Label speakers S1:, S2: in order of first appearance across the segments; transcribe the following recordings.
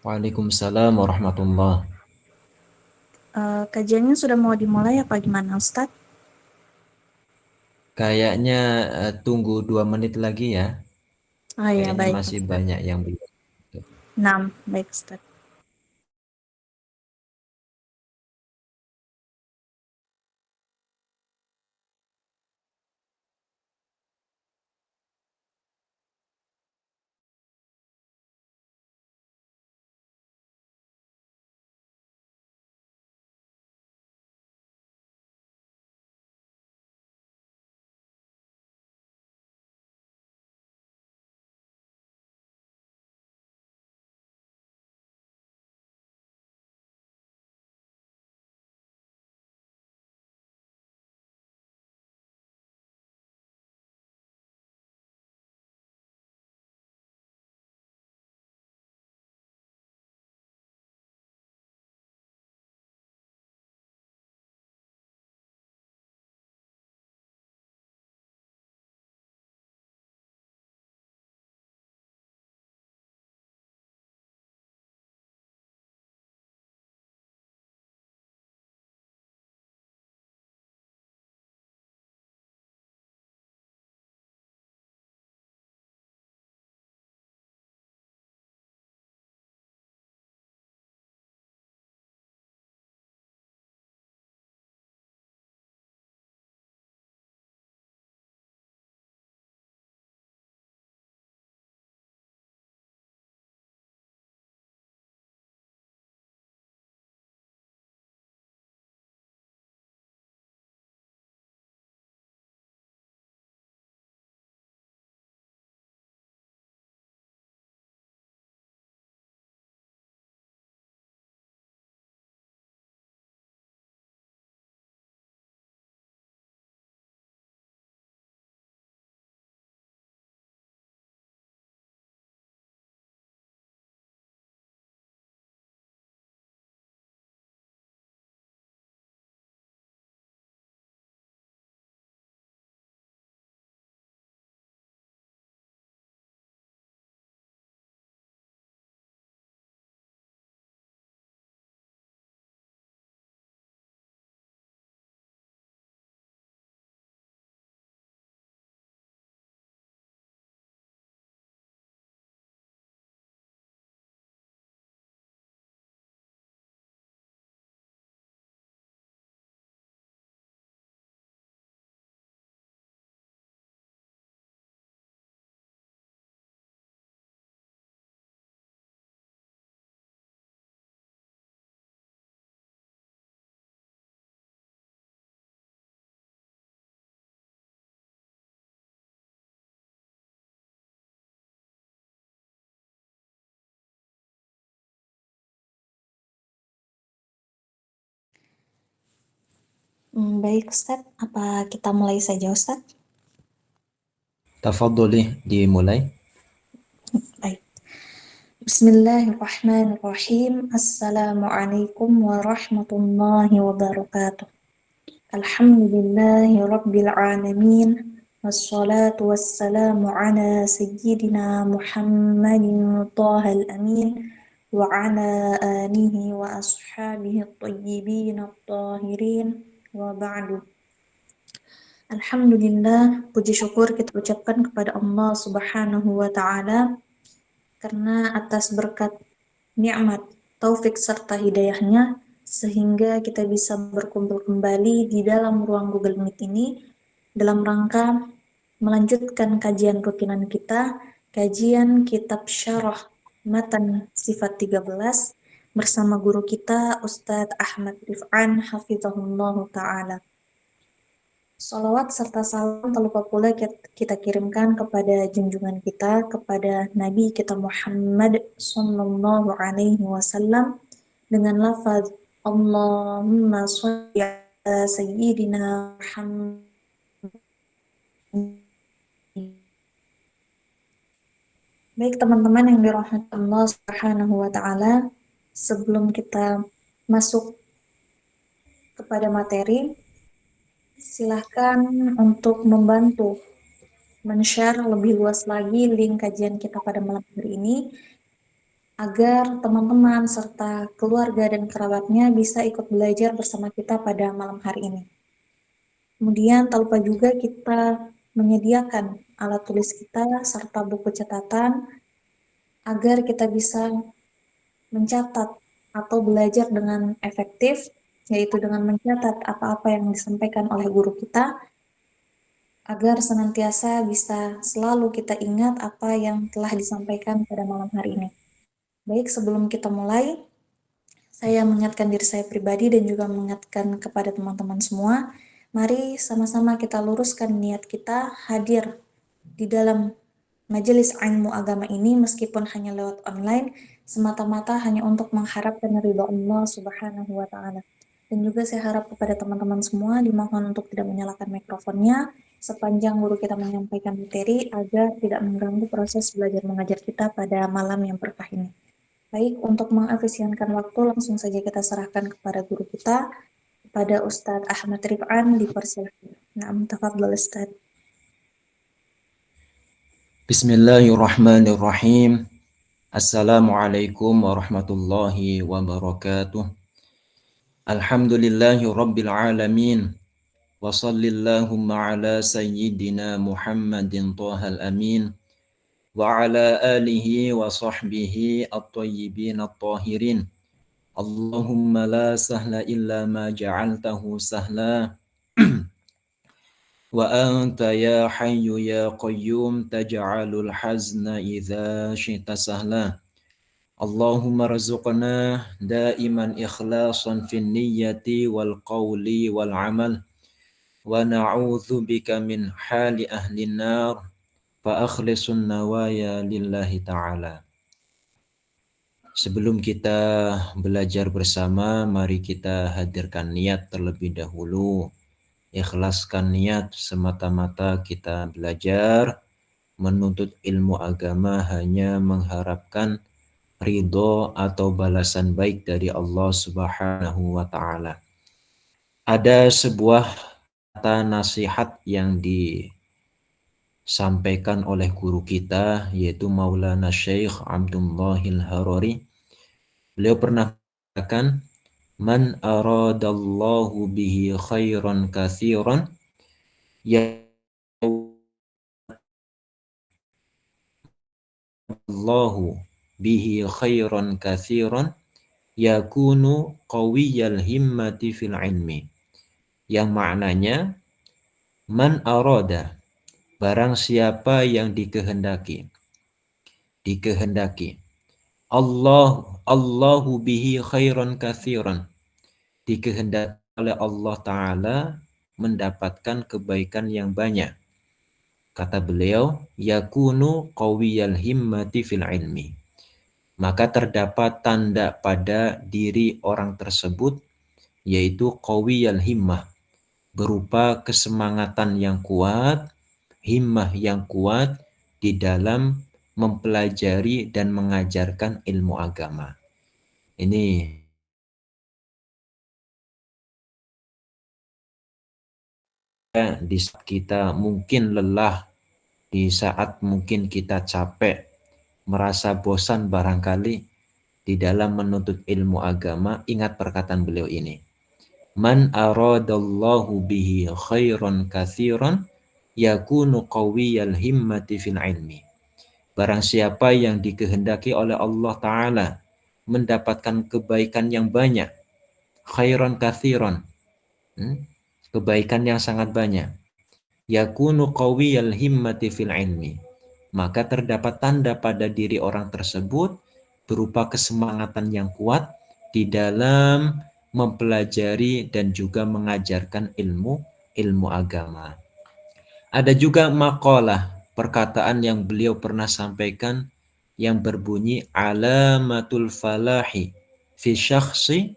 S1: Waalaikumsalam warahmatullah.
S2: Kajiannya sudah mau dimulai apa gimana Ustadz?
S1: Kayaknya tunggu 2 menit lagi ya.
S2: Oh ya
S1: Kayaknya
S2: baik
S1: masih
S2: Ustadz.
S1: banyak yang belum.
S2: 6, baik Ustadz. Baik Ustadz, apa kita mulai saja Ustadz?
S1: Tafadholi dimulai.
S2: Baik. Bismillahirrahmanirrahim. Assalamualaikum warahmatullahi wabarakatuh. Alhamdulillahi rabbil alamin. Wassalatu wassalamu ala sayyidina Muhammadin Thahal Amin wa ala alihi wa ashabihi at-tayyibin at-tahirin wa ba'du. Alhamdulillah, puji syukur kita ucapkan kepada Allah Subhanahu wa Ta'ala karena atas berkat nikmat, taufik serta hidayahnya sehingga kita bisa berkumpul kembali di dalam ruang Google Meet ini dalam rangka melanjutkan kajian rutinan kita, kajian kitab syarah matan sifat 13 bersama guru kita Ustadz Ahmad Rif'an hafizahullah ta'ala. Salawat serta salam tak lupa pula kita kirimkan kepada junjungan kita, kepada Nabi kita Muhammad Sallallahu Alaihi Wasallam dengan lafaz Allahumma sholli ala Sayyidina Muhammad. Baik teman-teman yang dirahmati Allah Subhanahu wa Ta'ala, sebelum kita masuk kepada materi, silahkan untuk membantu men-share lebih luas lagi link kajian kita pada malam hari ini agar teman-teman serta keluarga dan kerabatnya bisa ikut belajar bersama kita pada malam hari ini. Kemudian tak lupa juga kita menyediakan alat tulis kita serta buku catatan agar kita bisa mencatat atau belajar dengan efektif, yaitu dengan mencatat apa-apa yang disampaikan oleh guru kita, agar senantiasa bisa selalu kita ingat apa yang telah disampaikan pada malam hari ini. Baik, sebelum kita mulai, saya mengingatkan diri saya pribadi dan juga mengingatkan kepada teman-teman semua, mari sama-sama kita luruskan niat kita hadir di dalam majelis ilmu agama ini meskipun hanya lewat online, semata-mata hanya untuk mengharapkan ridha Allah Subhanahu wa taala. Dan juga saya harap kepada teman-teman semua dimohon untuk tidak menyalakan mikrofonnya sepanjang guru kita menyampaikan materi agar tidak mengganggu proses belajar mengajar kita pada malam yang berkah ini. Baik, untuk mengefisienkan waktu langsung saja kita serahkan kepada guru kita, kepada Ustadz Ahmad Rifan, dipersilakan. Nah, tafadhol Ustadz.
S1: Bismillahirrahmanirrahim. Assalamualaikum warahmatullahi wabarakatuh. Alhamdulillahi rabbil alamin. Wa sallillahumma ala sayyidina Muhammadin Thahal amin. Wa ala alihi wa sahbihi at-tayyibin at-tahirin. Allahumma la sahla illa ma ja'altahu sahla. Wa anta ya hayyu ya qayyum taj'alul hazna idza syi'ta sahla. Allahumma razuqna daiman ikhlasan fin niyyati wal qawli wal amal wa na'udzu bika min hali ahli nar fa akhlisun nawaya lillahi ta'ala. Sebelum kita belajar bersama, mari kita hadirkan niat terlebih dahulu. Ikhlaskan niat semata-mata kita belajar, menuntut ilmu agama hanya mengharapkan ridho atau balasan baik dari Allah Subhanahu wa taala. Ada sebuah kata nasihat yang disampaikan oleh guru kita yaitu Maulana Syekh Abdullahil Harari. Beliau pernah mengatakan, "Man aradallahu bihi khairan katsiran ya Allahu bihi khairan katsiran yakunu qawiyal himmati fil ilmi." Yang maknanya, man arada, barang siapa yang dikehendaki Allahu bihi khairan katsiran, dikehendaki oleh Allah Ta'ala mendapatkan kebaikan yang banyak. Kata beliau, yakunu qawiyal himmati fil ilmi, maka terdapat tanda pada diri orang tersebut yaitu qawiyal himmah, berupa kesemangatan yang kuat, himmah yang kuat di dalam mempelajari dan mengajarkan ilmu agama. Ini di saat kita mungkin lelah, di saat mungkin kita capek, merasa bosan barangkali di dalam menuntut ilmu agama, ingat perkataan beliau ini. Man aradallahu bihi khairan katsiran yakunu qawiyal himmati fil ilmi. Barang siapa yang dikehendaki oleh Allah Ta'ala mendapatkan kebaikan yang banyak, khairan katsiran, kebaikan yang sangat banyak, yakunu qawiyal himmati fil ilmi, maka terdapat tanda pada diri orang tersebut berupa kesemangatan yang kuat di dalam mempelajari dan juga mengajarkan ilmu agama. Ada juga maqalah, perkataan yang beliau pernah sampaikan yang berbunyi alamatul falahi fi syakhsi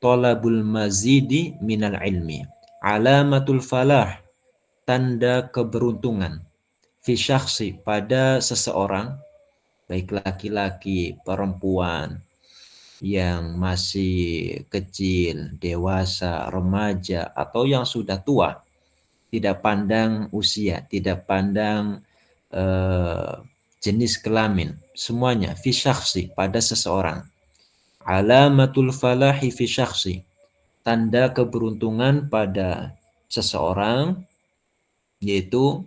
S1: talabul mazidi minal ilmi. Alamatul falah, tanda keberuntungan, fi syakhsi, pada seseorang, baik laki-laki, perempuan, yang masih kecil, dewasa, remaja, atau yang sudah tua, tidak pandang usia, tidak pandang jenis kelamin, semuanya fi syakhsi, pada seseorang. Alamatul falahi fi syakhsi, tanda keberuntungan pada seseorang, yaitu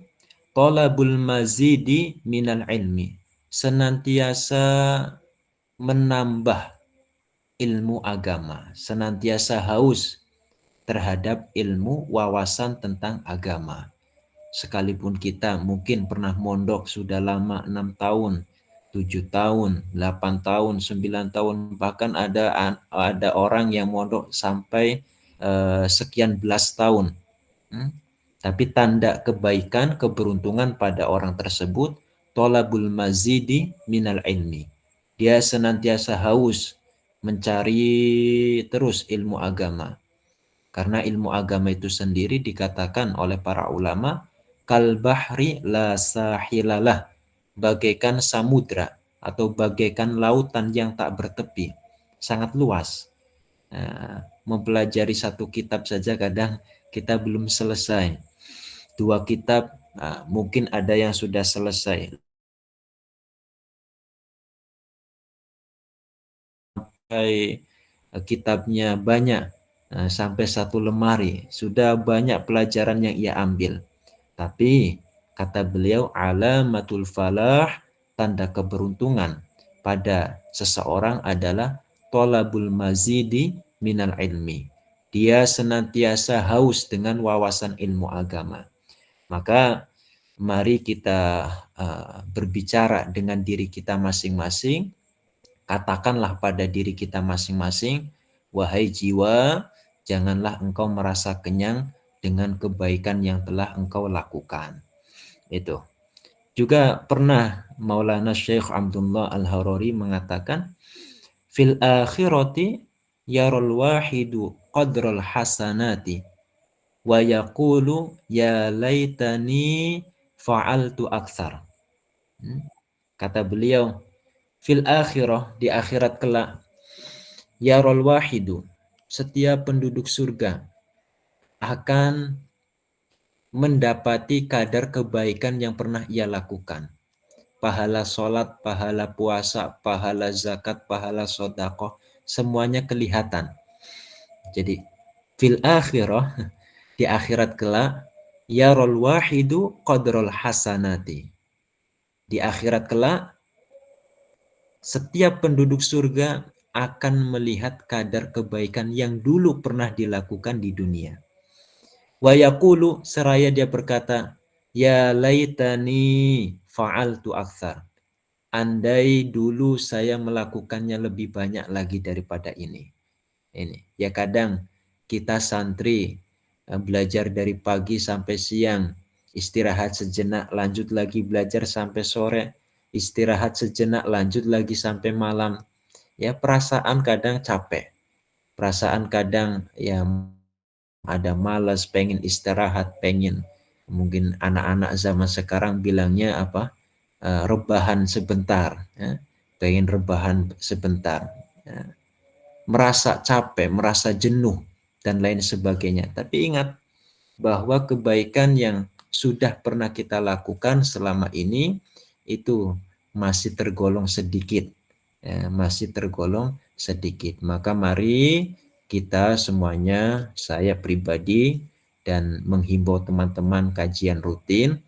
S1: talabul mazidi minal ilmi, senantiasa menambah ilmu agama, senantiasa haus terhadap ilmu wawasan tentang agama. Sekalipun kita mungkin pernah mondok sudah lama 6 tahun, 7 tahun, 8 tahun, 9 tahun, bahkan ada orang yang mondok sampai sekian belas tahun. Tapi tanda kebaikan, keberuntungan pada orang tersebut, tolabul mazidi minal ilmi. Dia senantiasa haus mencari terus ilmu agama. Karena ilmu agama itu sendiri dikatakan oleh para ulama, kal bahri la sahilalah, bagaikan samudra atau bagaikan lautan yang tak bertepi, sangat luas. Mempelajari satu kitab saja kadang kita belum selesai. 2 kitab, mungkin ada yang sudah selesai. Kitabnya banyak, sampai 1 lemari, sudah banyak pelajaran yang ia ambil. Tapi kata beliau, alamatul falah, tanda keberuntungan pada seseorang adalah tolabul mazidi minal ilmi. Dia senantiasa haus dengan wawasan ilmu agama. Maka mari kita berbicara dengan diri kita masing-masing. Katakanlah pada diri kita masing-masing, wahai jiwa, janganlah engkau merasa kenyang dengan kebaikan yang telah engkau lakukan. Itu. Juga pernah Maulana Syekh Abdullah Al-Harari mengatakan, fil akhirati yarul wahidu qadral hasanati wa yaqulu ya laitani fa'altu aktsar. Kata beliau, fil akhirah, di akhirat kelak, yarul wahidu, setiap penduduk surga akan mendapati kadar kebaikan yang pernah ia lakukan. Pahala sholat, pahala puasa, pahala zakat, pahala sodakoh, semuanya kelihatan. Jadi fil akhirah, di akhirat kelak, yarul wahidu qadrul hasanati. Di akhirat kelak, setiap penduduk surga akan melihat kadar kebaikan yang dulu pernah dilakukan di dunia. Wa yaqulu, seraya dia berkata, ya laitani fa'altu aktsar. Andai dulu saya melakukannya lebih banyak lagi daripada ini. Ini. Ya kadang kita santri belajar dari pagi sampai siang, istirahat sejenak, lanjut lagi belajar sampai sore, istirahat sejenak, lanjut lagi sampai malam. Ya perasaan kadang capek, perasaan kadang ya ada malas, pengen istirahat, pengen, mungkin anak-anak zaman sekarang bilangnya apa, rebahan sebentar, ya. Pengen rebahan sebentar, ya. Merasa capek, merasa jenuh dan lain sebagainya. Tapi ingat bahwa kebaikan yang sudah pernah kita lakukan selama ini itu masih tergolong sedikit, ya, masih tergolong sedikit. Maka mari kita semuanya, saya pribadi dan menghimbau teman-teman kajian rutin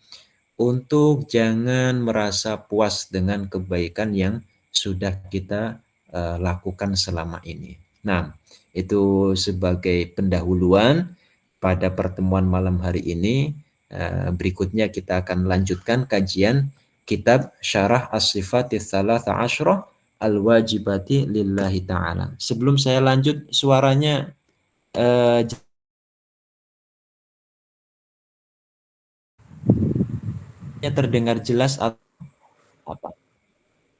S1: untuk jangan merasa puas dengan kebaikan yang sudah kita lakukan selama ini. Nah, itu sebagai pendahuluan pada pertemuan malam hari ini. Berikutnya kita akan lanjutkan kajian kitab Syarah As-Sifatis Tsalatsa Asyrah Al-Wajibati Lillahi Ta'ala. Sebelum saya lanjut, suaranya terdengar jelas atau apa?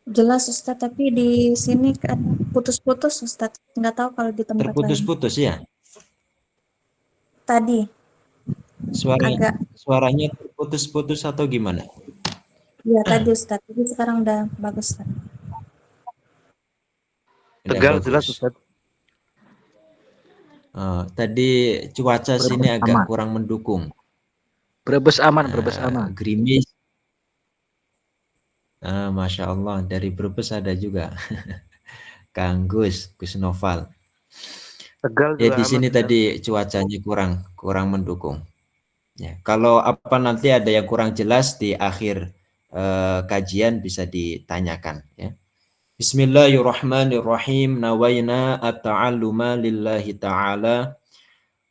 S2: Jelas Ustadz, tapi di sini putus-putus Ustadz. Nggak tahu kalau di tempat lain.
S1: Terputus-putus ya?
S2: Tadi agak,
S1: Suaranya terputus-putus atau gimana?
S2: ya tadi Ustadz. Jadi sekarang udah bagus Ustadz.
S1: Udah
S3: Tegal
S1: bagus.
S3: jelas Ustaz.
S1: Tadi cuaca
S3: Brebes
S1: sini agak
S3: aman.
S1: kurang mendukung.
S3: Brebes aman, Brebes aman.
S1: Gerimis. Masya Allah. Dari Brebes ada juga. Kang Gus Noval.
S3: Tegal
S1: Ya
S3: juga
S1: di
S3: aman
S1: sini
S3: Ustaz.
S1: tadi cuacanya kurang mendukung. Ya, kalau apa nanti ada yang kurang jelas di akhir kajian bisa ditanyakan. Ya. Bismillahirrahmanirrahim. Nawaina at-ta'alluma lillahi ta'ala.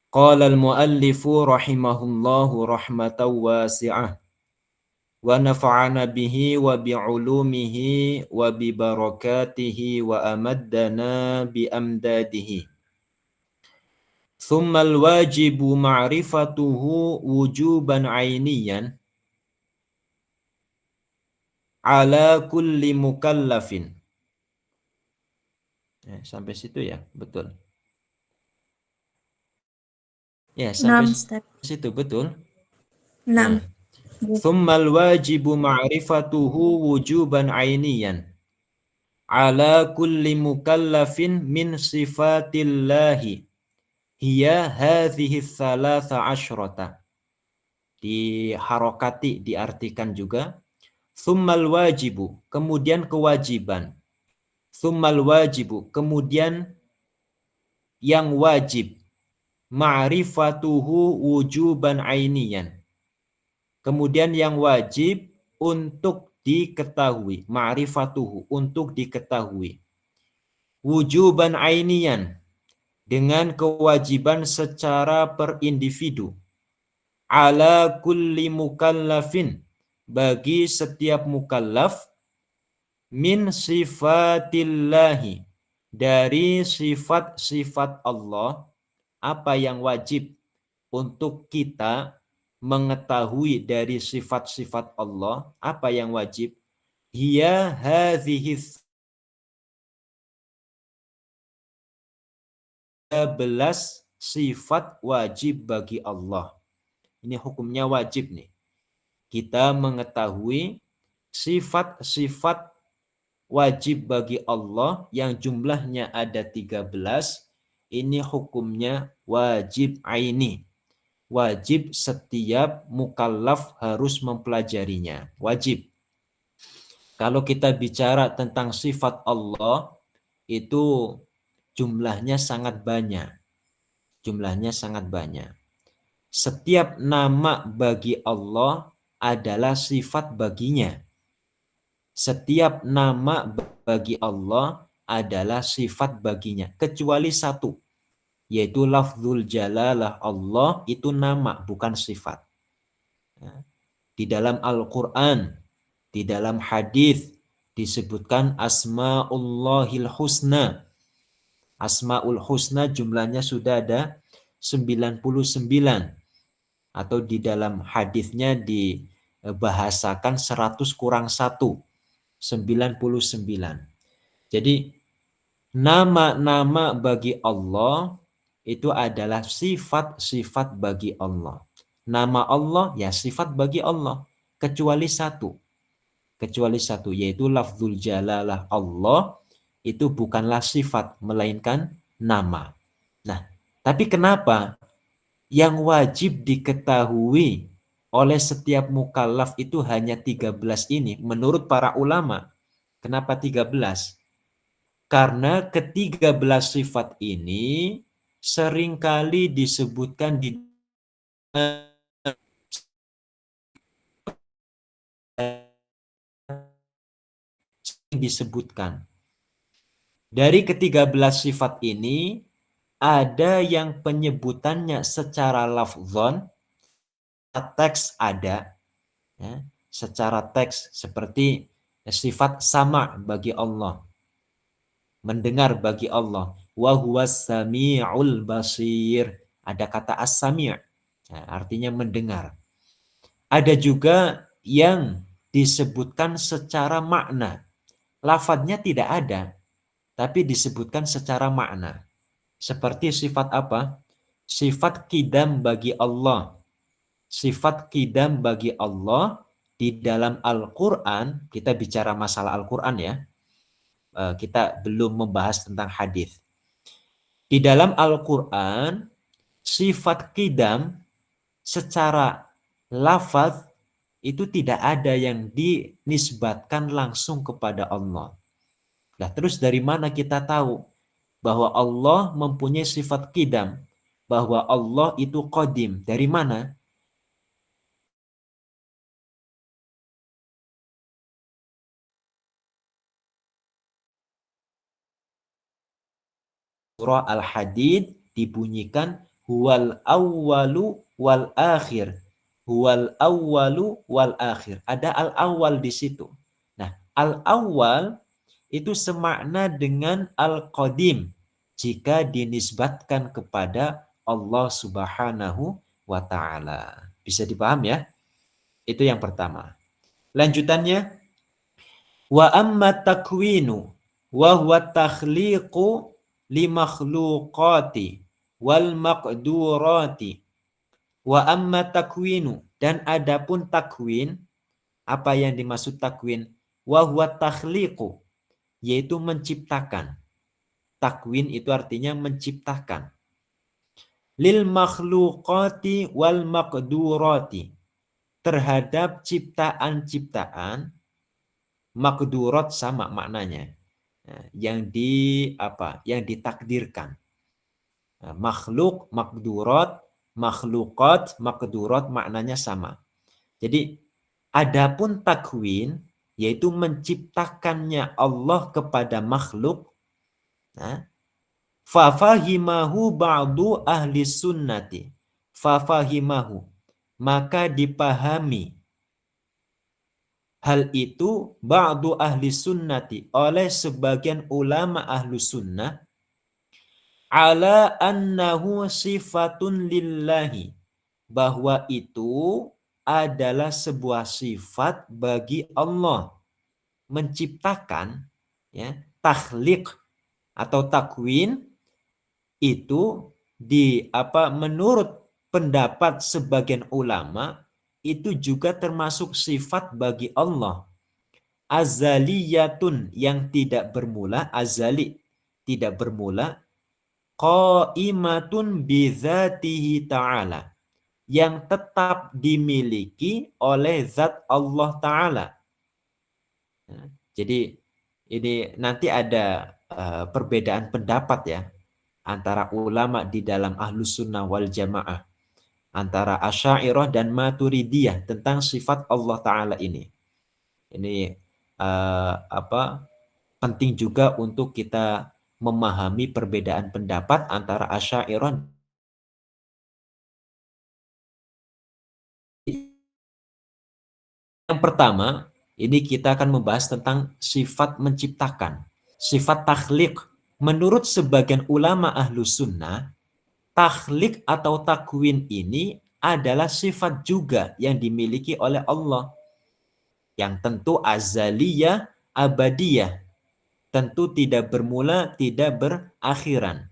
S1: Qala al-muallifu rahimahullahu rahmatan wasi'ah. Wa nafa'ana bihi wa bi'ulumihi wa bi barakatihi wa amaddana bi amdadihi. Thumma al-wajibu ma'rifatuhu wujuban 'ainiyan ala kulli mukallafin. Sampai situ ya, betul. Ya, sampai
S2: Naam, Ustaz.
S1: situ betul.
S2: Naam.
S1: Nah, thummal wajibu ma'rifatuhu wujuban 'ainiyan ala kulli mukallafin min sifatillahi hiya hadhihi thalatha asyrata. Di harokati diartikan juga thummal wajibu, kemudian kewajiban. Thummal wajibu, kemudian yang wajib. Ma'rifatuhu wujuban ainiyan. Kemudian yang wajib untuk diketahui. Ma'rifatuhu, untuk diketahui. Wujuban ainiyan, dengan kewajiban secara per individu. Ala kulli mukallafin, bagi setiap mukallaf, min sifatillahi, dari sifat-sifat Allah. Apa yang wajib untuk kita mengetahui dari sifat-sifat Allah? Apa yang wajib? Hiya hadhihi 13 sifat wajib bagi Allah. Ini hukumnya wajib nih. Kita mengetahui sifat-sifat wajib bagi Allah yang jumlahnya ada 13. Ini hukumnya wajib aini. Wajib setiap mukallaf harus mempelajarinya. Wajib. Kalau kita bicara tentang sifat Allah, itu jumlahnya sangat banyak. Jumlahnya sangat banyak. Setiap nama bagi Allah adalah sifat baginya. Setiap nama bagi Allah adalah sifat baginya. Kecuali satu, yaitu lafzul jalalah Allah, itu nama bukan sifat. Di dalam Al-Quran, di dalam hadis disebutkan Asma'ullahil Husna. Asma'ul Husna jumlahnya sudah ada 99. Atau di dalam hadisnya dibahasakan 100 kurang 1. 99. Jadi nama-nama bagi Allah itu adalah sifat-sifat bagi Allah. Nama Allah ya sifat bagi Allah. Kecuali satu. Kecuali satu, yaitu lafzul jalalah Allah. Itu bukanlah sifat, melainkan nama. Nah, tapi kenapa yang wajib diketahui oleh setiap mukallaf itu hanya 13 ini? Menurut para ulama, kenapa 13? Karena ke-13 sifat ini seringkali disebutkan disebutkan. Dari ke-13 sifat ini ada yang penyebutannya secara lafzon, teks ada, ya, secara teks seperti sifat sama bagi Allah, mendengar bagi Allah, wa huwas sami'ul basir, ada kata as-sami', ya, artinya mendengar. Ada juga yang disebutkan secara makna, lafadznya tidak ada, tapi disebutkan secara makna. Seperti sifat apa? Sifat qidam bagi Allah. Sifat qidam bagi Allah di dalam Al-Quran, kita bicara masalah Al-Quran ya, kita belum membahas tentang hadis. Di dalam Al-Quran, sifat qidam secara lafaz itu tidak ada yang dinisbatkan langsung kepada Allah. Nah, terus dari mana kita tahu bahwa Allah mempunyai sifat qidam, bahwa Allah itu qadim? Dari mana? Surah Al-Hadid dibunyikan huwal awwalu wal akhir. Huwal awwalu wal akhir. Ada al-awwal di situ. Nah, al-awwal itu semakna dengan al-qadim jika dinisbatkan kepada Allah Subhanahu wa taala. Bisa dipaham ya? Itu yang pertama. Lanjutannya, wa amma takwinu wa huwa takhliqu li makhluqati wal maqdurati. Wa amma takwinu, dan adapun takwin, apa yang dimaksud takwin? Wa huwa takhliqu, yaitu menciptakan. Takwin itu artinya menciptakan. Lil makhluqati wal maqdurati, terhadap ciptaan-ciptaan. Makdurat sama maknanya. Nah, yang ditakdirkan. Nah, makhluk, makdurat, makhlukat, makdurat maknanya sama. Jadi adapun takwin yaitu menciptakannya Allah kepada makhluk. Nah, fafahimahu ba'du ahli sunnati. Fafahimahu, maka dipahami hal itu ba'du ahli sunnati, oleh sebagian ulama ahlu sunnah, ala annahu sifatun lillahi, bahwa itu adalah sebuah sifat bagi Allah. Menciptakan, ya, takhliq atau takwin itu menurut pendapat sebagian ulama itu juga termasuk sifat bagi Allah. Azaliyatun, yang tidak bermula, azali, tidak bermula, qaimatun bidzatihi ta'ala, yang tetap dimiliki oleh zat Allah Ta'ala. Nah, jadi ini nanti ada perbedaan pendapat ya antara ulama di dalam Ahlus Sunnah wal Jamaah, antara Asy'ariyah dan Maturidiyah tentang sifat Allah Ta'ala ini. Ini penting juga untuk kita memahami perbedaan pendapat antara Asy'ariyah. Yang pertama, ini kita akan membahas tentang sifat menciptakan, sifat takhliq. Menurut sebagian ulama Ahlus Sunnah, takhliq atau takwin ini adalah sifat juga yang dimiliki oleh Allah, yang tentu azaliyah, abadiyah, tentu tidak bermula, tidak berakhiran.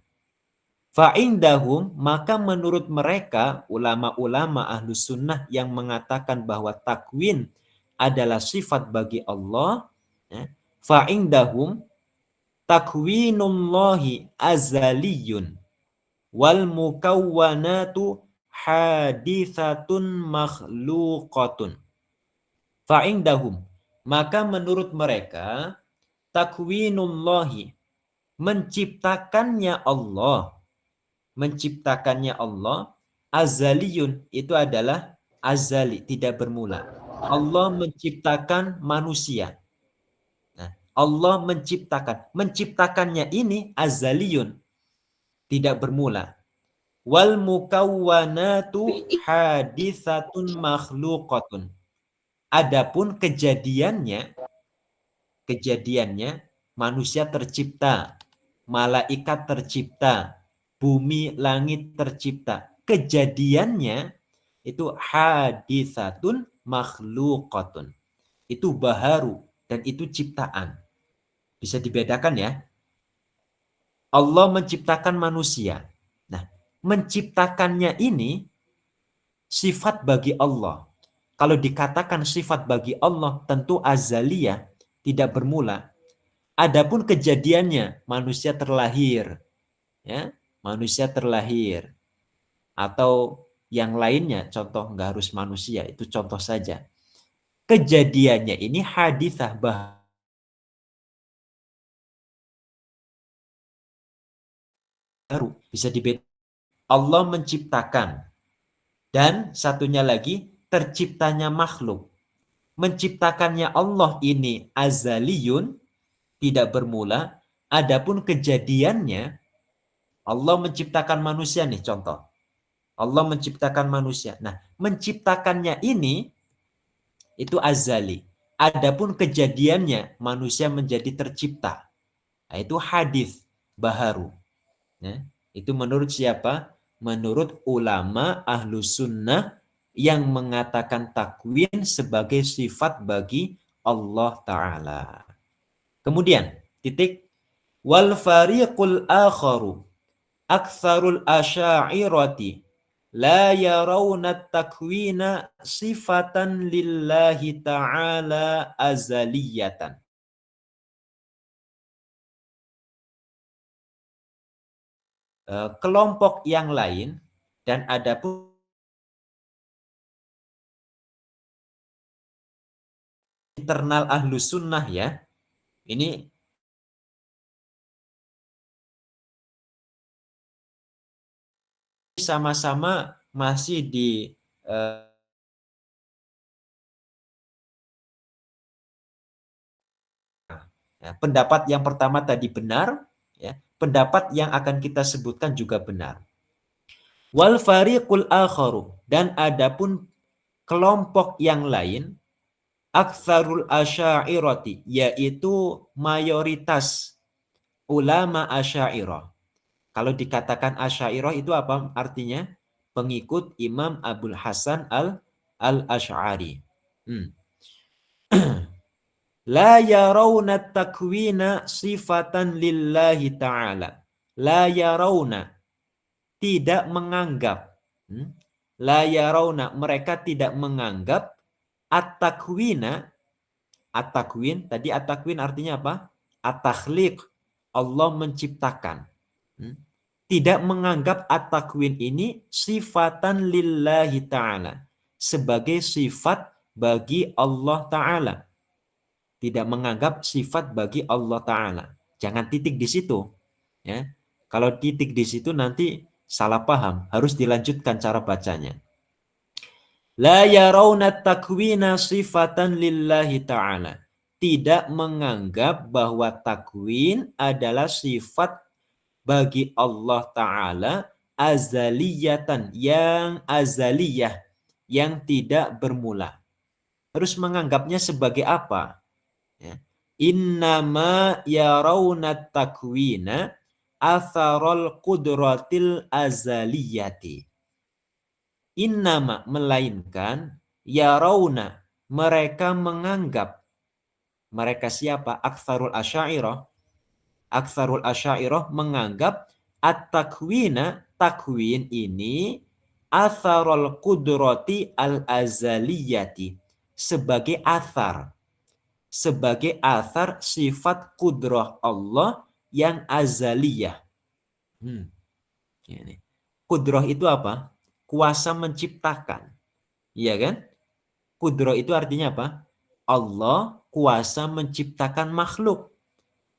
S1: Fa'indahum, maka menurut mereka, ulama-ulama Ahlus Sunnah yang mengatakan bahwa takwin adalah sifat bagi Allah, ya, fa'indahum takwinullahi azaliyun wal mukawwanatu hadithatun makhluqatun. Fa'indahum, maka menurut mereka, takwinullahi, menciptakannya Allah, azaliyun, itu adalah azali, tidak bermula. Allah menciptakan manusia. Nah, Allah menciptakannya ini azaliyun, tidak bermula. Wal mukawwanatu hadithatun makhluqatun. Adapun kejadiannya manusia tercipta, malaikat tercipta, bumi langit tercipta. Kejadiannya itu haditsatun makhluqatun. Itu baharu dan itu ciptaan. Bisa dibedakan ya. Allah menciptakan manusia. Nah, menciptakannya ini sifat bagi Allah. Kalau dikatakan sifat bagi Allah tentu azaliyah, tidak bermula. Adapun kejadiannya manusia terlahir, ya, manusia terlahir atau yang lainnya, contoh nggak harus manusia, itu contoh saja. kejadiannya ini hadithah baru. Bisa dibedakan. Allah menciptakan. Dan satunya lagi, terciptanya makhluk. Menciptakannya Allah ini azaliyun, tidak bermula. Adapun kejadiannya, Allah menciptakan manusia nih contoh. Allah menciptakan manusia. Nah, menciptakannya ini itu azali. Adapun kejadiannya manusia menjadi tercipta. Nah, itu hadis baharu. Ya. Itu menurut siapa? Menurut ulama ahlu sunnah yang mengatakan takwin sebagai sifat bagi Allah Ta'ala. Kemudian, titik. Wal fariqul akharu aktsarul asy'ariyati la yarawna takwina sifatan lillahi ta'ala azaliyatan. Kelompok yang lain dan ada pun internal ahlu sunnah ya, ini sama-sama masih di ya, pendapat yang pertama tadi benar, ya, pendapat yang akan kita sebutkan juga benar. Wal fariqul akharu, dan adapun kelompok yang lain, aktsarul asy'ariyati, yaitu mayoritas ulama asy'ariyah. Kalau dikatakan asy'ariyah itu apa artinya? Pengikut Imam Abul Hasan al-Asy'ari. La yarawna takwina sifatan lillahi ta'ala. La yarawna, tidak menganggap. La yarawna, mereka tidak menganggap at-takwina. At-takwin, tadi at-takwin artinya apa? At-takhliq, Allah menciptakan. Tidak menganggap at-takwin ini sifatan lillahi ta'ala. Sebagai sifat bagi Allah Ta'ala. Tidak menganggap sifat bagi Allah Ta'ala. Jangan titik di situ. Ya. Kalau titik di situ nanti salah paham. Harus dilanjutkan cara bacanya. La yarawna takwina sifatan lillahi ta'ala. Tidak menganggap bahwa takwin adalah sifat bagi Allah Ta'ala azaliyatan, yang azaliyah, yang tidak bermula. Harus menganggapnya sebagai apa? Ya. Innama yarawna takwina atharul qudratil azaliyati. Innama, melainkan, yarawna, mereka menganggap. Mereka siapa? Aktsarul asy'ariyah. Aktsarul asy'ariyah menganggap at-takwina, takwin ini atharul qudrati al-azaliyati, sebagai athar. Sebagai athar sifat kudrah Allah yang azaliyah. Ini. Kudrah itu apa? Kuasa menciptakan. Iya kan? Kudrah itu artinya apa? Allah kuasa menciptakan makhluk.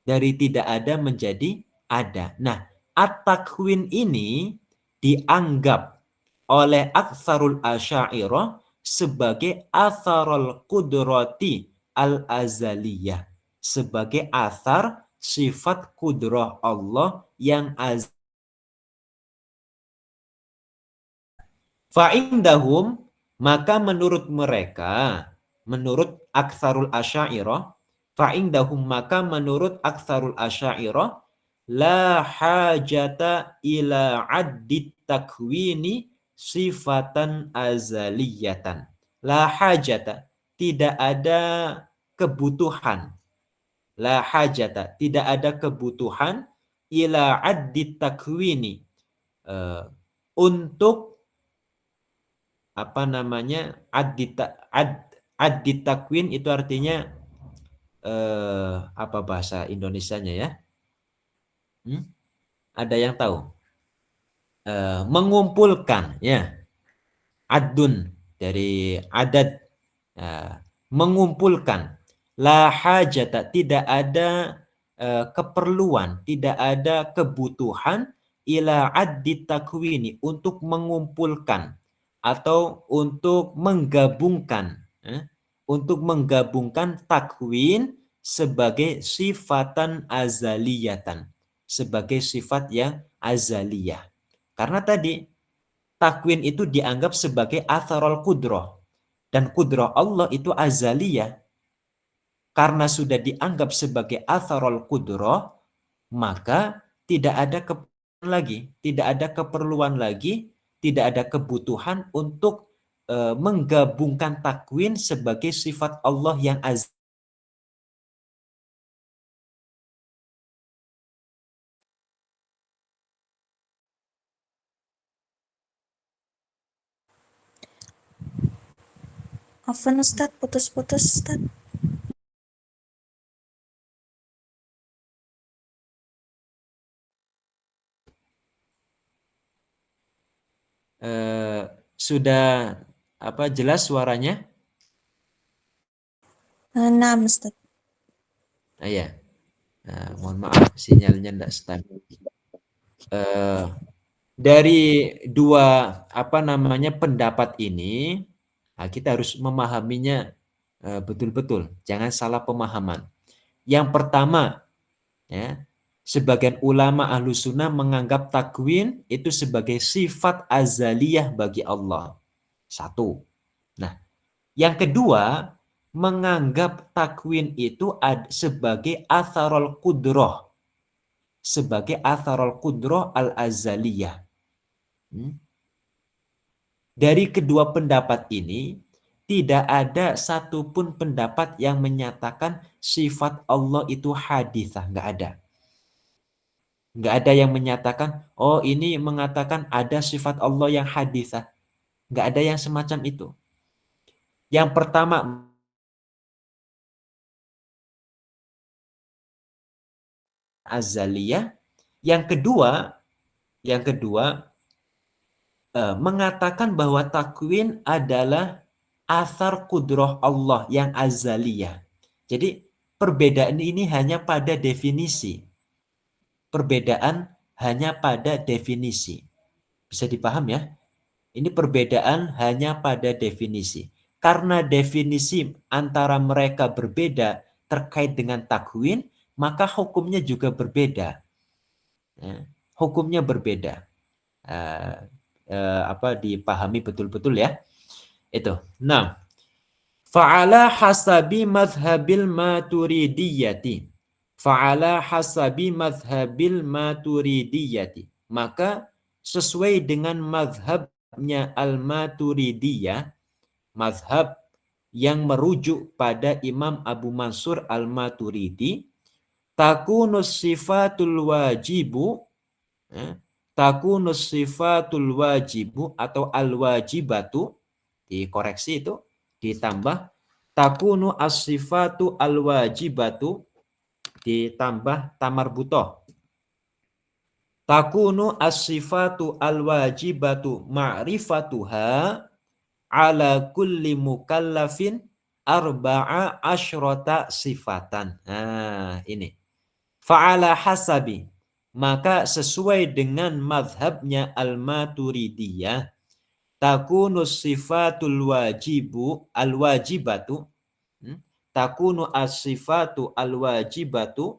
S1: Dari tidak ada menjadi ada. Nah, at-takwin ini dianggap oleh aktsarul asy'ariyah sebagai atharul qudrati al-azaliyah. Sebagai athar sifat kudrah Allah yang azaliyah. Fa'indahum, maka menurut mereka, menurut aktsarul asy'ariyah, fa'indahum, maka menurut aktsarul asy'ariyah, la hajata ila addit takwini sifatan azaliyatan. La hajata, tidak ada kebutuhan. La hajata, tidak ada kebutuhan ila addit takwini, untuk apa namanya, ad takwin itu artinya apa bahasa Indonesianya ya? Ada yang tahu? Mengumpulkan ya. Adun dari adat. mengumpulkan. La hajata, tidak ada keperluan, tidak ada kebutuhan ila addi takwini, untuk mengumpulkan atau untuk menggabungkan, untuk menggabungkan takwin sebagai sifatan azaliyatan, sebagai sifat yang azaliyah. Karena tadi takwin itu dianggap sebagai atharul kudroh, dan kudroh Allah itu azaliyah. Karena sudah dianggap sebagai atharul kudroh, maka tidak ada keperluan lagi, tidak ada keperluan lagi, tidak ada kebutuhan untuk menggabungkan takwin sebagai sifat Allah yang azali.
S2: Afwan Ustaz, putus-putus Ustaz.
S1: Sudah jelas suaranya?
S2: Nah, Ustaz.
S1: Ya. Mohon maaf sinyalnya tidak stabil. Dari dua pendapat ini, kita harus memahaminya betul-betul. Jangan salah pemahaman. Yang pertama, ya, sebagian ulama ahlu sunnah menganggap takwin itu sebagai sifat azaliyah bagi Allah. Satu. Nah, yang kedua, menganggap takwin itu sebagai atharul kudroh, sebagai atharul kudroh al-azaliyah. Dari kedua pendapat ini, tidak ada satupun pendapat yang menyatakan sifat Allah itu hadithah. Nggak ada. Nggak ada yang menyatakan, oh ini mengatakan ada sifat Allah yang hadithah. Nggak ada yang semacam itu. Yang pertama, azaliyah. Yang kedua, mengatakan bahwa takwin adalah athar kudroh Allah yang azaliyah. Jadi perbedaan ini hanya pada definisi. Perbedaan hanya pada definisi. Bisa dipaham ya? Ini perbedaan hanya pada definisi. Karena definisi antara mereka berbeda terkait dengan takwin, maka hukumnya juga berbeda. Ya, hukumnya berbeda. Uh, dipahami betul-betul ya. Itu. Nah, fa'ala hasabi madhabil maturidiyati. Fa'ala hasabi madhabil maturidiyati. Maka sesuai dengan madhabnya al-maturidiyah, madhab yang merujuk pada Imam Abu Mansur al-Maturidi, takunus sifatul wajibu, takunus sifatul wajibu atau al-wajibatu, dikoreksi itu, ditambah takunu as-sifatu al-wajibatu, ditambah tamarbutoh. Takunu as-sifatu al-wajibatu ma'rifatuha ala kulli mukallafin arba'a asyrota sifatan. Nah, ini. Fa'ala hasabi. Maka sesuai dengan madhabnya al-maturidiyah, takunu sifatul wajibu al-wajibatu, takunu as-sifatu al-wajibatu,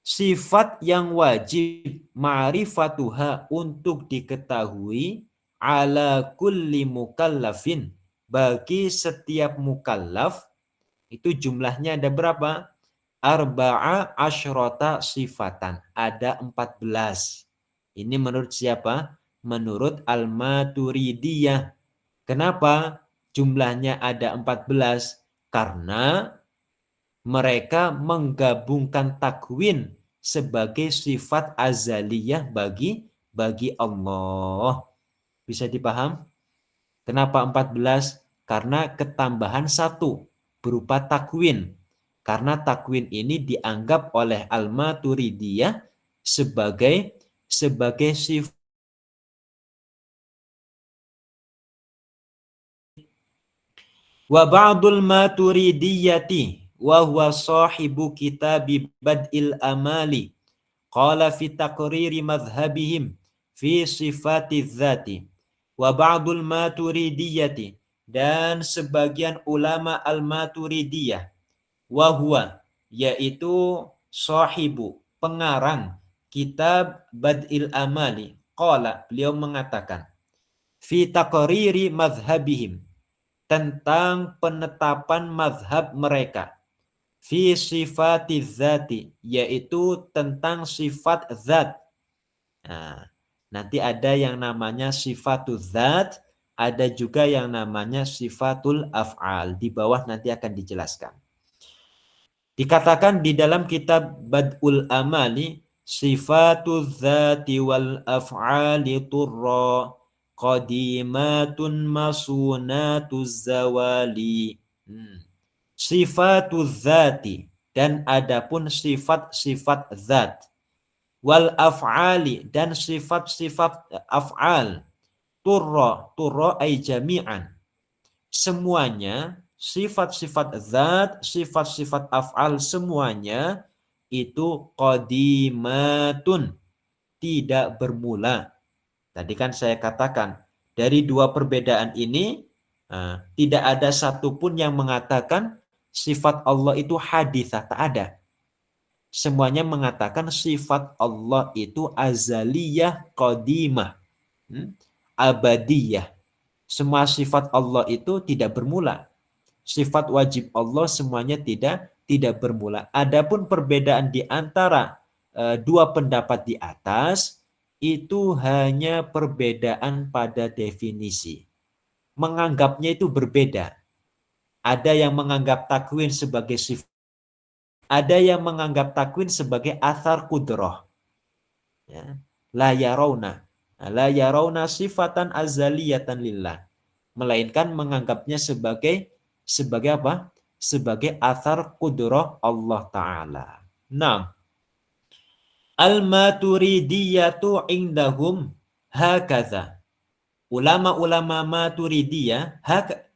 S1: sifat yang wajib ma'rifatuha untuk diketahui, ala kulli mukallafin, bagi setiap mukallaf. Itu jumlahnya ada berapa? Arba'a asyrota sifatan, ada 14. Ini menurut siapa? Menurut Al-Maturidiyah. Kenapa jumlahnya ada 14? Karena mereka menggabungkan takwin sebagai sifat azaliyah bagi Allah. Bisa dipaham? Kenapa 14? Karena ketambahan satu berupa takwin. Karena takwin ini dianggap oleh Al-Maturidiyah sebagai sifat Wa ba'dul maturidiyati wa huwa sahibu kitabi bad'il amali qala fi taqriri madhhabihim fi sifati dzati wa ba'dul maturidiyati, dan sebagian ulama al-maturidiyah, wa huwa, yaitu sahibu, pengarang kitab Bad'il Amali, qala, beliau mengatakan, fi taqriri madhhabihim, tentang penetapan mazhab mereka, fi sifati dzati, yaitu tentang sifat zat. Nah, nanti ada yang namanya sifatul zat, ada juga yang namanya sifatul af'al. Di bawah nanti akan dijelaskan. Dikatakan di dalam kitab Bad'ul Amali, sifatul zati wal af'ali turra qadimatun masunatuz zawali. Sifatul zati, dan adapun sifat-sifat zat, wal af'ali, dan sifat-sifat af'al, turra ay jami'an, semuanya, sifat-sifat zat, sifat-sifat af'al, semuanya itu qadimatun, tidak bermula. Tadi kan saya katakan dari dua perbedaan ini tidak ada satupun yang mengatakan sifat Allah itu haditsah, tak ada. Semuanya mengatakan sifat Allah itu azaliyah, qadimah, abadiyah. Semua sifat Allah itu tidak bermula. Sifat wajib Allah semuanya tidak bermula. Adapun perbedaan di antara dua pendapat di atas itu hanya perbedaan pada definisi. Menganggapnya itu berbeda. Ada yang menganggap takwin sebagai sifat, ada yang menganggap takwin sebagai athar kudrah. Ya. La yarawna sifatan azaliyatan lillah. Melainkan menganggapnya sebagai apa? Sebagai athar kudrah Allah Ta'ala. Nah, al-maturidiyatu indahum hakaza. Ulama-ulama Maturidiyah,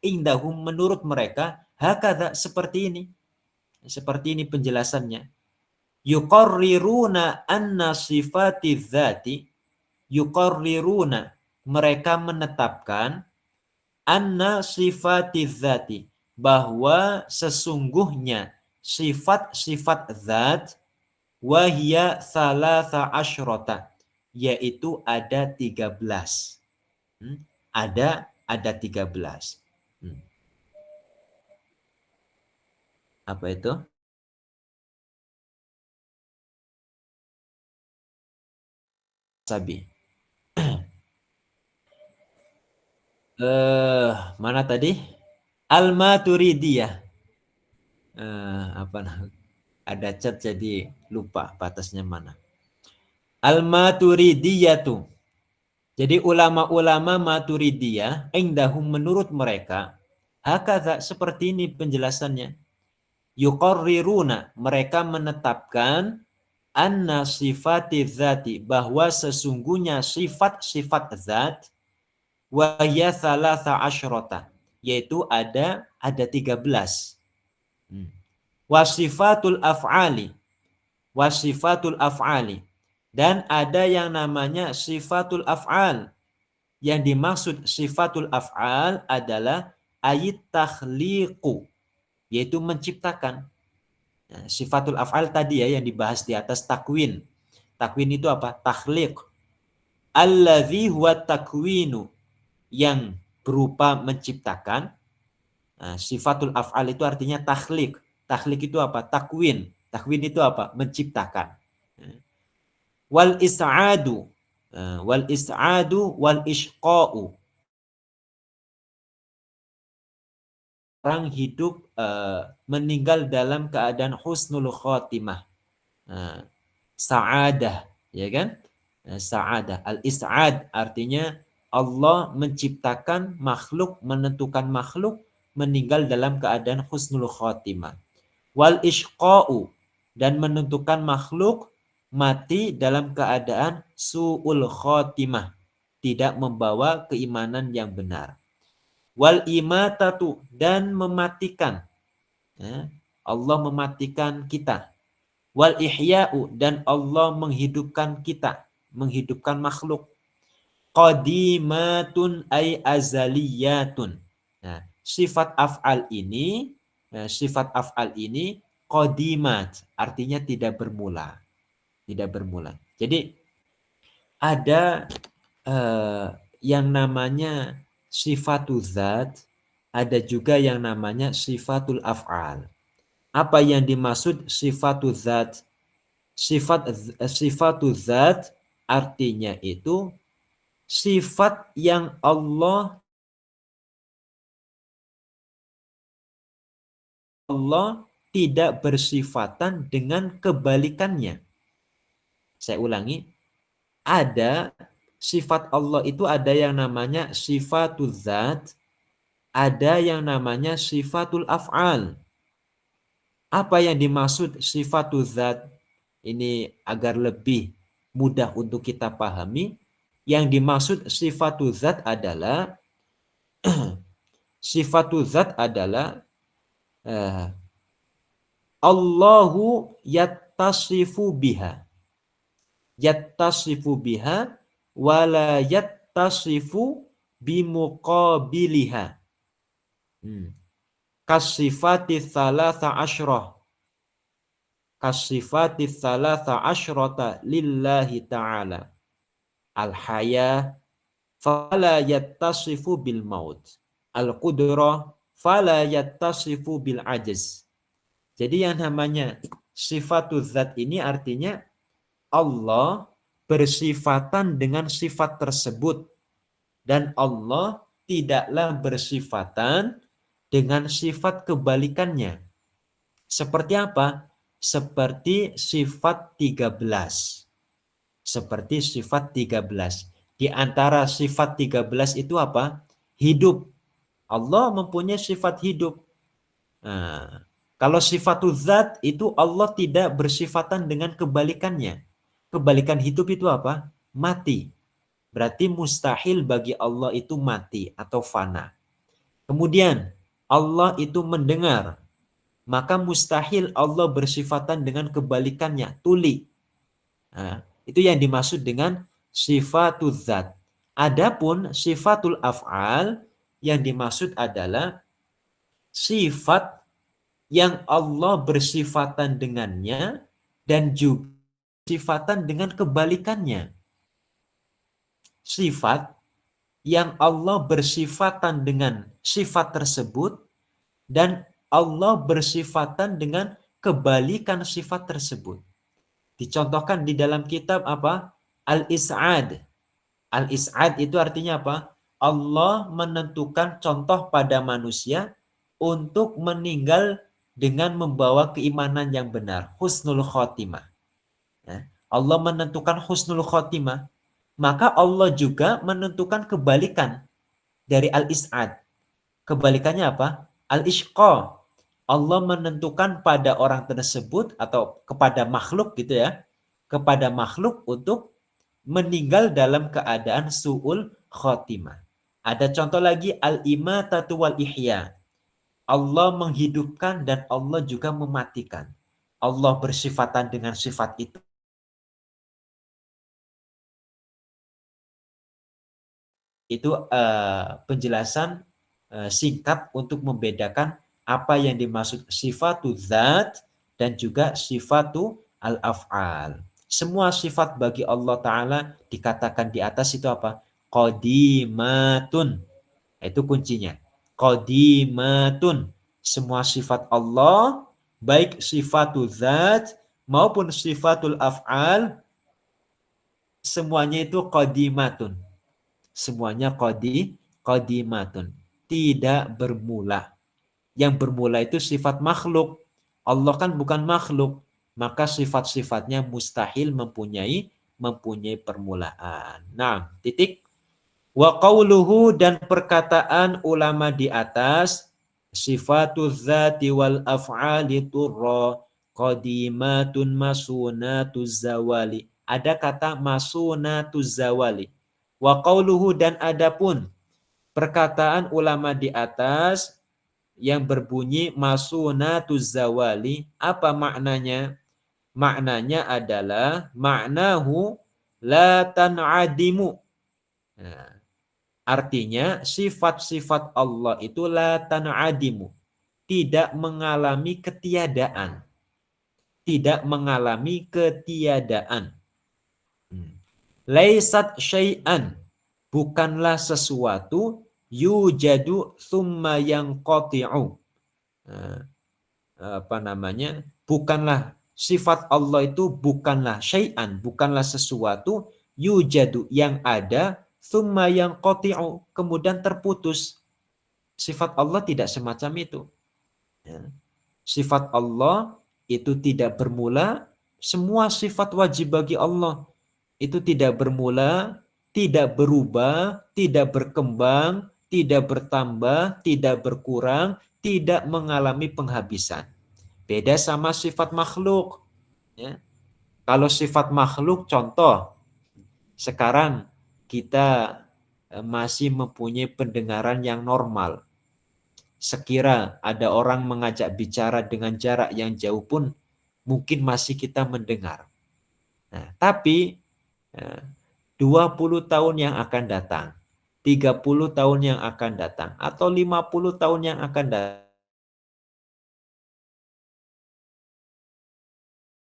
S1: indahum, menurut mereka, hakaza, seperti ini. Seperti ini penjelasannya. Yuqarriruna anna sifati dzati, yuqarriruna, mereka menetapkan, anna sifati dzati, bahwa sesungguhnya sifat-sifat zat, wahia salasa asyrota, yaitu ada 13. Ada 13. Apa itu? Sabi. Mana tadi? Al-Maturidiyah. Apa namanya? Ada chat jadi lupa batasnya mana. Al-Maturidiyatu. Jadi ulama-ulama Maturidiyah, indahum, menurut mereka, hakadha, seperti ini penjelasannya. Yuqarriruna, mereka menetapkan, anna sifati dzati, bahwa sesungguhnya sifat-sifat zat, wahya salasa asyrota, yaitu ada 13. Wasifatul af'ali, wasifatul af'ali, dan ada yang namanya sifatul af'al. Yang dimaksud sifatul af'al adalah ayat takhliqu, yaitu menciptakan. Nah, sifatul af'al tadi ya yang dibahas di atas takwin. Takwin itu apa? Takhliq. Alladzi huwa takwinu, yang berupa menciptakan. Nah, sifatul af'al itu artinya takhliq. Takhliq itu apa? Takwin. Takwin itu apa? Menciptakan. Wal is'adu, wal is'adu wal ishqa'u, orang hidup meninggal dalam keadaan husnul khotimah, sa'adah, ya kan? Sa'adah, al-is'ad artinya Allah menciptakan makhluk, menentukan makhluk meninggal dalam keadaan husnul khotimah. Wal ishqa'u, dan menentukan makhluk mati dalam keadaan su'ul khotimah, tidak membawa keimanan yang benar. wal imatatu, dan mematikan. Ya, Allah mematikan kita. Wal ihya'u, dan Allah menghidupkan kita, menghidupkan makhluk. Qadimatun ay azaliyatun. Nah, sifat af'al ini qadimat, artinya tidak bermula, tidak bermula. Jadi ada eh, yang namanya sifatul zat, ada juga yang namanya sifatul af'al. Apa yang dimaksud sifatul zat? Sifatul zat artinya itu sifat yang Allah tidak bersifatan dengan kebalikannya. Saya ulangi, ada sifat Allah itu ada yang namanya sifatul zat, ada yang namanya sifatul af'al. Apa yang dimaksud sifatul zat? Ini agar lebih mudah untuk kita pahami. Yang dimaksud sifatul zat adalah sifatul zat adalah eh, Allahu yattasifu biha. Yattasifu biha wala yattasifu bimuqabiliha. Kasifati thalatha asyrah. Kasifati thalatha asyrata lillahi ta'ala. Al-haya fala yattasifu bil maut. Al-qudrah fala yattasifu bil ajaz. Jadi yang namanya sifatul zat ini artinya Allah bersifatan dengan sifat tersebut dan Allah tidaklah bersifatan dengan sifat kebalikannya. Seperti apa? Seperti sifat 13. Seperti sifat 13. Di antara sifat 13 itu apa? Hidup. Allah mempunyai sifat hidup. Nah, kalau sifatul zat itu Allah tidak bersifatan dengan kebalikannya. Kebalikan hidup itu apa? Mati. Berarti mustahil bagi Allah itu mati atau fana. Kemudian Allah itu mendengar. Maka mustahil Allah bersifatan dengan kebalikannya, tuli. Nah, itu yang dimaksud dengan sifatul zat. Adapun sifatul af'al yang dimaksud adalah sifat yang Allah bersifatan dengannya dan juga bersifatan dengan kebalikannya. Sifat yang Allah bersifatan dengan sifat tersebut dan Allah bersifatan dengan kebalikan sifat tersebut. Dicontohkan di dalam kitab apa? Al-Is'ad. Al-Is'ad itu artinya apa? Allah menentukan contoh pada manusia untuk meninggal dengan membawa keimanan yang benar. Husnul khotimah. Ya. Allah menentukan husnul khotimah. Maka Allah juga menentukan kebalikan dari al-is'ad. Kebalikannya apa? Al-ishqa. Allah menentukan pada orang tersebut atau kepada makhluk gitu ya. Kepada makhluk untuk meninggal dalam keadaan su'ul khotimah. Ada contoh lagi al-imatatu wal ihya. Allah menghidupkan dan Allah juga mematikan. Allah bersifatan dengan sifat itu. Itu penjelasan singkat untuk membedakan apa yang dimaksud sifatu zat dan juga sifatu al-af'al. Semua sifat bagi Allah Ta'ala dikatakan di atas itu apa? Qadimatun. Itu kuncinya. Qadimatun. Semua sifat Allah, baik sifatu zat maupun sifatul af'al, semuanya itu qadimatun. Semuanya qadimatun. Tidak bermula. Yang bermula itu sifat makhluk. Allah kan bukan makhluk. Maka sifat-sifatnya mustahil mempunyai permulaan. Nah, titik. Wa qauluhu, dan perkataan ulama di atas, sifatuz zati wal af'ali turra qadimatun masunatuz zawali. Ada kata masunatuz zawali. Wa qauluhu, dan adapun perkataan ulama di atas yang berbunyi masunatuz zawali, apa maknanya? Maknanya adalah ma'nahu la tan'adimu. Nah, artinya sifat-sifat Allah itu la tan'adimu, tidak mengalami ketiadaan. Tidak mengalami ketiadaan. Laisat syai'an, bukanlah sesuatu, yujadu thumma yanqati'u. Nah, apa namanya? Bukanlah sifat Allah itu bukanlah syai'an, bukanlah sesuatu, yujadu yang ada, thumma yanqati'u, kemudian terputus. Sifat Allah tidak semacam itu. Ya. Sifat Allah itu tidak bermula, semua sifat wajib bagi Allah itu tidak bermula, tidak berubah, tidak berkembang, tidak bertambah, tidak berkurang, tidak mengalami penghabisan. Beda sama sifat makhluk. Ya. Kalau sifat makhluk, contoh, sekarang kita masih mempunyai pendengaran yang normal. Sekira ada orang mengajak bicara dengan jarak yang jauh pun, mungkin masih kita mendengar. Nah, tapi 20 tahun yang akan datang, 30 tahun yang akan datang, atau 50 tahun yang akan datang,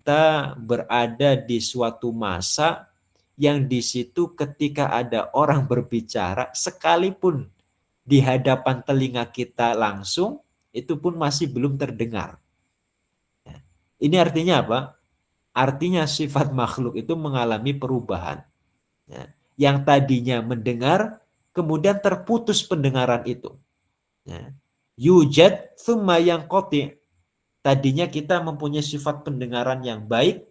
S1: kita berada di suatu masa yang di situ ketika ada orang berbicara, sekalipun di hadapan telinga kita langsung, itu pun masih belum terdengar. Ini artinya apa? Artinya sifat makhluk itu mengalami perubahan. Yang tadinya mendengar, kemudian terputus pendengaran itu. Yujad thumma yanqati. Tadinya kita mempunyai sifat pendengaran yang baik,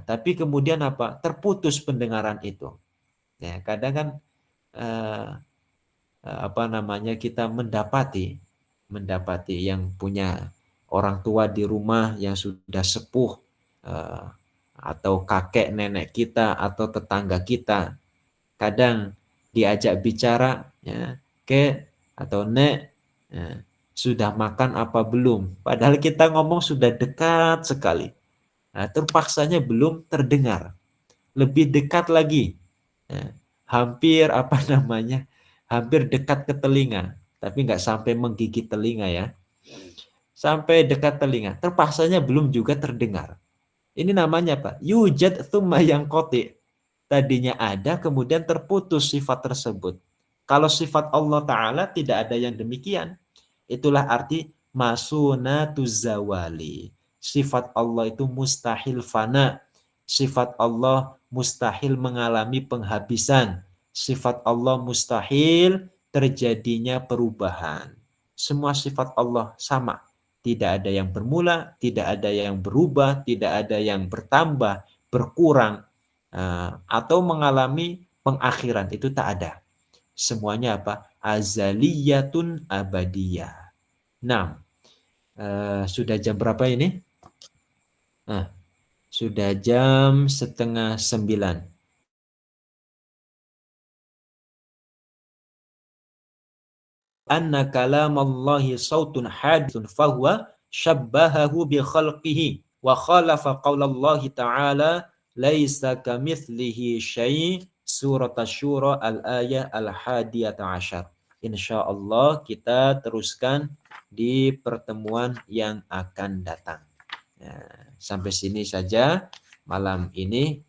S1: tapi kemudian apa? Terputus pendengaran itu. Ya, kadang kan apa namanya, kita mendapati yang punya orang tua di rumah yang sudah sepuh, atau kakek nenek kita atau tetangga kita, kadang diajak bicara, ya, ke atau nek, ya, sudah makan apa belum? Padahal kita ngomong sudah dekat sekali. Nah, terpaksanya belum terdengar. Lebih dekat lagi, ya, hampir apa namanya, hampir dekat ke telinga, tapi nggak sampai menggigit telinga ya. Sampai dekat telinga, terpaksanya belum juga terdengar. Ini namanya apa? Yujad tsumma yanqati. Tadinya ada, kemudian terputus sifat tersebut. Kalau sifat Allah Ta'ala tidak ada yang demikian. Itulah arti masunatuz zawali. Sifat Allah itu mustahil fana. Sifat Allah mustahil mengalami penghabisan. Sifat Allah mustahil terjadinya perubahan. Semua sifat Allah sama. Tidak ada yang bermula, tidak ada yang berubah, tidak ada yang bertambah, berkurang, atau mengalami pengakhiran. Itu tak ada. Semuanya apa? Azaliyatun abadiyah. Nah, sudah jam berapa ini? Sudah jam 8:30. Anna kalamallahi sautun hadithun fahuwa syabbahahu bi khalqihi wa khalafa qaulallahi ta'ala laisa kamitslihi syai', surat asy-syura al-ayah al-hadiyata asyar. Insyaallah kita teruskan di pertemuan yang akan datang. Sampai sini saja malam ini.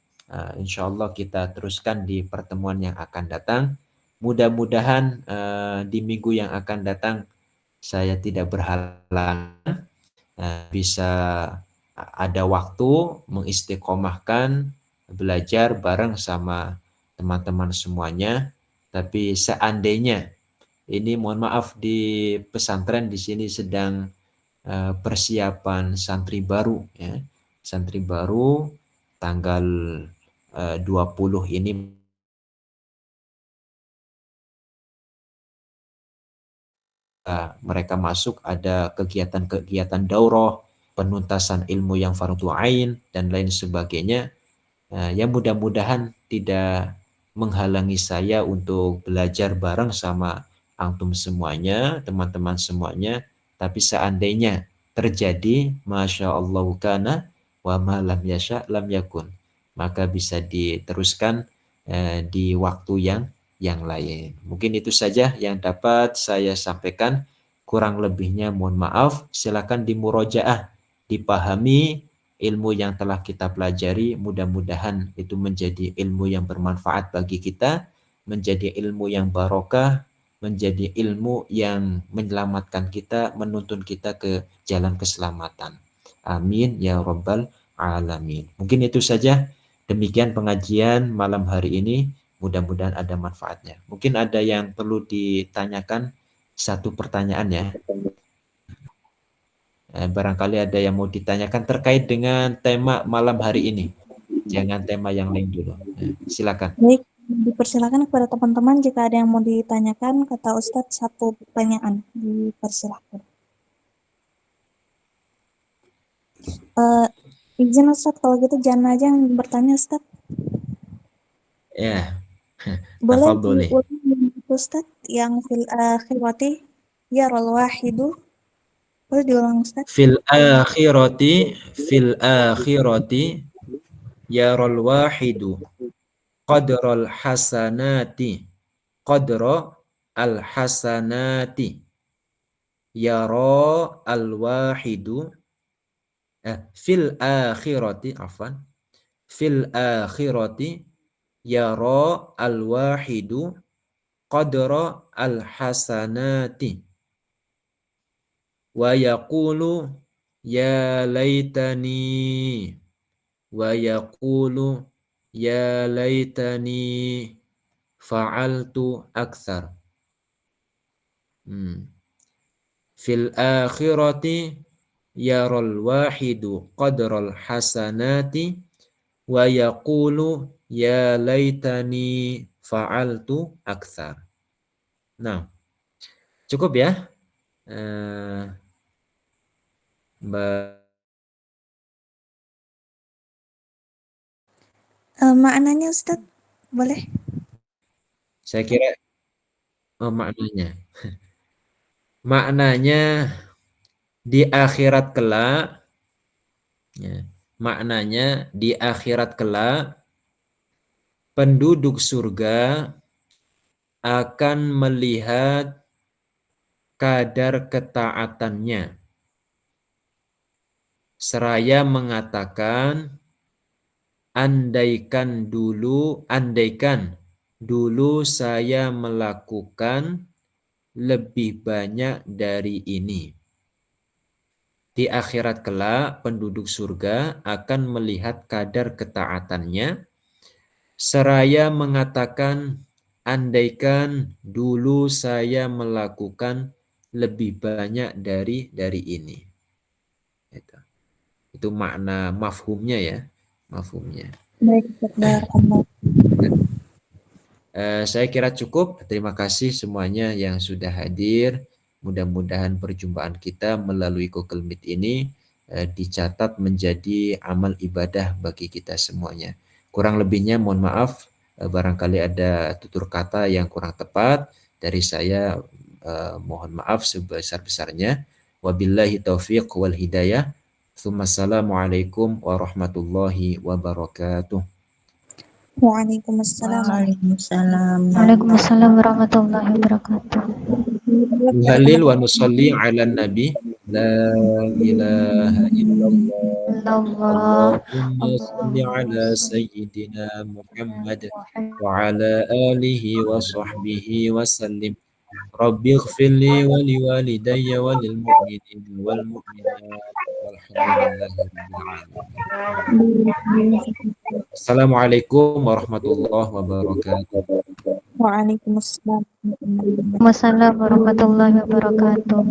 S1: Insyaallah kita teruskan di pertemuan yang akan datang. Mudah-mudahan di minggu yang akan datang saya tidak berhalangan, bisa ada waktu mengistiqomahkan belajar bareng sama teman-teman semuanya. Tapi seandainya ini, mohon maaf, di pesantren di sini sedang persiapan santri baru, ya. Santri baru tanggal 20 ini mereka masuk, ada kegiatan-kegiatan daurah, penuntasan ilmu yang fardu ain dan lain sebagainya. Ya mudah-mudahan tidak menghalangi saya untuk belajar bareng sama antum semuanya, teman-teman semuanya, tapi seandainya terjadi, Masya Allah kana wa ma lam yasha lam yakun, maka bisa diteruskan di waktu yang lain. Mungkin itu saja yang dapat saya sampaikan. Kurang lebihnya mohon maaf. Silakan dimurojaah, dipahami ilmu yang telah kita pelajari. Mudah-mudahan itu menjadi ilmu yang bermanfaat bagi kita, menjadi ilmu yang barokah, menjadi ilmu yang menyelamatkan kita, menuntun kita ke jalan keselamatan. Amin ya rabbal alamin. Mungkin itu saja. Demikian pengajian malam hari ini. Mudah-mudahan ada manfaatnya. Mungkin ada yang perlu ditanyakan, satu pertanyaan ya. Barangkali ada yang mau ditanyakan terkait dengan tema malam hari ini. Jangan tema yang lain dulu. Silakan.
S2: Baik, dipersilakan kepada teman-teman jika ada yang mau ditanyakan, kata Ustadz satu pertanyaan, dipersilakan. Izin Ustadz, kalau gitu jangan aja yang bertanya Ustadz.
S1: Ya,
S2: Boleh
S1: tafadholi.
S2: diulang Ustadz yang fil akhirati ya rol wahidu. Boleh diulang Ustadz?
S1: Fil akhirati yarul wahidu qadral hasanati qadra al hasanati yara al wahidu fil akhirati afan fil akhirati yara al wahidu qadra al hasanati wa yaqulu ya laitani wa yaqulu ya laitani fa'altu aktsar. Fil akhirati yaral wahidu qadral hasanati wa yaqulu ya laitani fa'altu aktsar. Nah, cukup ya. Mbak,
S2: Maknanya Ustadz, boleh?
S1: saya kira maknanya. Maknanya di akhirat kelak, ya, maknanya di akhirat kelak penduduk surga akan melihat kadar ketaatannya seraya mengatakan andaikan dulu saya melakukan lebih banyak dari ini. Di akhirat kelak penduduk surga akan melihat kadar ketaatannya seraya mengatakan andaikan dulu saya melakukan lebih banyak dari ini. Itu makna mafhumnya ya, mafhumnya.
S2: Baik, Ustadz.
S1: Saya kira cukup. Terima kasih semuanya yang sudah hadir. Mudah-mudahan perjumpaan kita melalui Google Meet ini dicatat menjadi amal ibadah bagi kita semuanya. Kurang lebihnya mohon maaf, barangkali ada tutur kata yang kurang tepat dari saya, mohon maaf sebesar-besarnya. Wabillahi taufiq wal hidayah. Assalamualaikum warahmatullahi wabarakatuh.
S2: Waalaikumsalam.
S3: Waalaikumsalam warahmatullahi wabarakatuh.
S1: Nuhalil wa nusalli ala nabi la ilaha illallah Allahumma salli ala sayyidina Muhammad wa ala alihi wa sahbihi wa sallim. Rabbi ighfirli wa liwalidayya wa lil mu'minin wal mu'minat walhamdulillahi rabbil alamin. Assalamualaikum warahmatullahi wabarakatuh.
S2: Waalaikumsalam.
S3: Wassalamualaikum warahmatullahi wabarakatuh.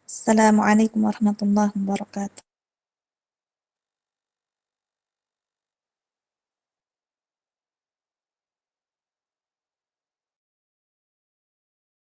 S2: Assalamualaikum warahmatullahi wabarakatuh.